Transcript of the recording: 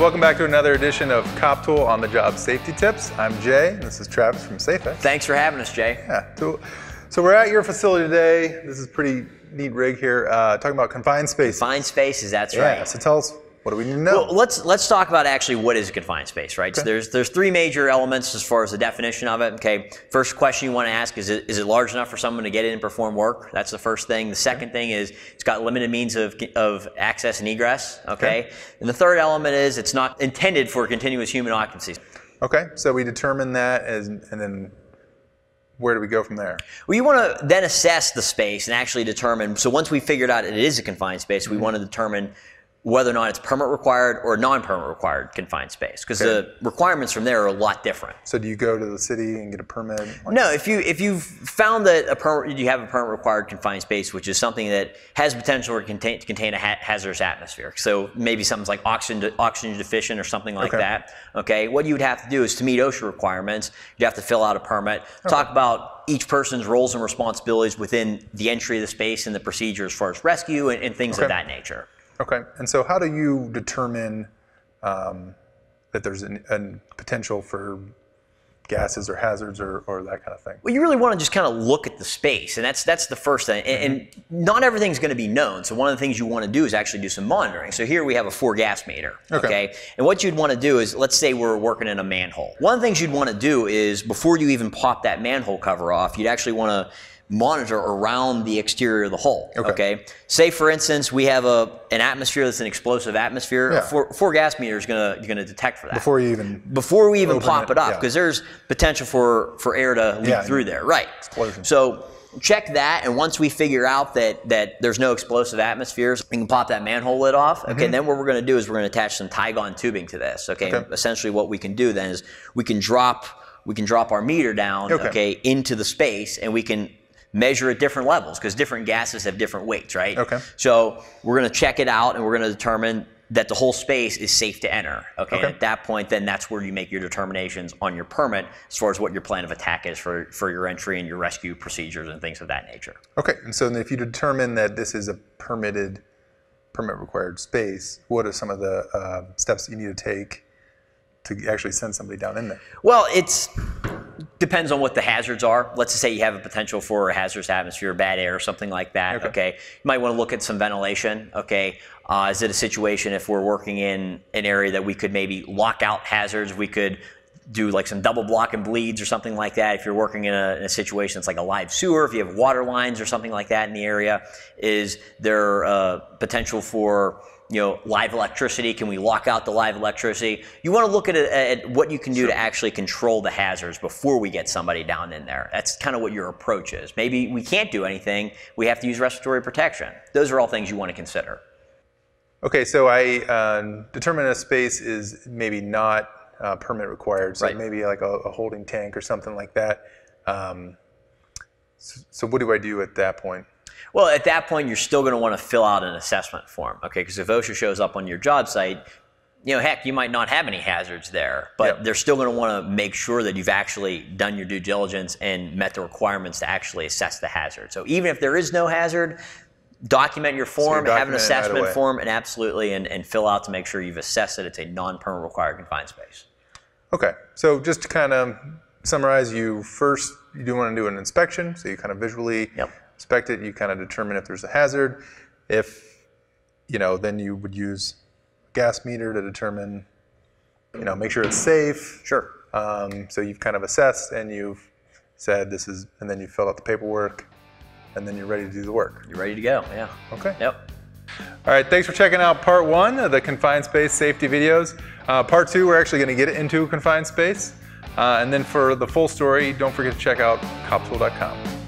welcome back to another edition of Cop Tool on the Job Safety Tips. I'm Jay, and this is Travis from Safex. Thanks for having us, Jay. Yeah, so we're at your facility today. This is a pretty neat rig here, talking about confined spaces. Confined spaces, that's right. Yeah, so tell us, what do we need to know? Well, let's talk about actually what is a confined space, right? Okay. So there's three major elements as far as the definition of it. Okay, first question you want to ask is it large enough for someone to get in and perform work? That's the first thing. The second thing is it's got limited means of access and egress. Okay, and the third element is it's not intended for continuous human occupancy. Okay, so we determine that, and then where do we go from there? Well, you want to then assess the space and actually determine. So once we figured out it is a confined space, we want to determine whether or not it's permit required or non-permit required confined space, because the requirements from there are a lot different. So do you go to the city and get a permit? No, if you've found that you have a permit required confined space, which is something that has potential to contain a hazardous atmosphere. So maybe something's like oxygen deficient or something like that. Okay, what you would have to do is to meet OSHA requirements, you'd have to fill out a permit, talk about each person's roles and responsibilities within the entry of the space and the procedure as far as rescue and things of that nature. Okay, and so how do you determine that there's a potential for gases or hazards or that kind of thing? Well, you really want to just kind of look at the space, and that's the first thing. And not everything's going to be known, so one of the things you want to do is actually do some monitoring. So here we have a 4-gas meter, okay? And what you'd want to do is, let's say we're working in a manhole. One of the things you'd want to do is, before you even pop that manhole cover off, you'd actually want to monitor around the exterior of the hull. Okay. Say for instance we have an atmosphere that's an explosive atmosphere. A 4-gas meter is gonna detect for that before we even pop it up, because there's potential for air to leak through there. Right. Explosion. So check that, and once we figure out that there's no explosive atmospheres, we can pop that manhole lid off. Okay. Then what we're going to do is we're going to attach some Tygon tubing to this. Okay. Essentially what we can do then is we can drop our meter down into the space, and we can measure at different levels, because different gases have different weights, right? So we're going to check it out, and we're going to determine that the whole space is safe to enter. And at that point, then that's where you make your determinations on your permit as far as what your plan of attack is for your entry and your rescue procedures and things of that nature. Okay, and so if you determine that this is a permit required space, what are some of the steps that you need to take to actually send somebody down in there? Well, it depends on what the hazards are. Let's just say you have a potential for a hazardous atmosphere, bad air, or something like that. You might want to look at some ventilation. Is it a situation if we're working in an area that we could maybe lock out hazards? We could do like some double block and bleeds or something like that. If you're working in a situation that's like a live sewer, if you have water lines or something like that in the area, is there potential for live electricity? Can we lock out the live electricity? You want to look at what you can do to actually control the hazards before we get somebody down in there. That's kind of what your approach is. Maybe we can't do anything. We have to use respiratory protection. Those are all things you want to consider. Okay, so I determine a space is maybe not permit required, so maybe like a holding tank or something like that. So what do I do at that point? Well, at that point, you're still going to want to fill out an assessment form, because if OSHA shows up on your job site, heck, you might not have any hazards there, but they're still going to want to make sure that you've actually done your due diligence and met the requirements to actually assess the hazard. So even if there is no hazard, document your form, have an assessment form, and fill out to make sure you've assessed that it's a non-permit required confined space. Okay, so just to kind of summarize, you do want to do an inspection, so you kind of visually inspect it, you kind of determine if there's a hazard. If, then you would use a gas meter to determine, make sure it's safe. So you've kind of assessed, and you've said this is, and then you fill out the paperwork, and then you're ready to do the work. You're ready to go, Okay. All right, thanks for checking out part 1 of the confined space safety videos. Part 2, we're actually going to get into a confined space. And then for the full story, don't forget to check out coptool.com.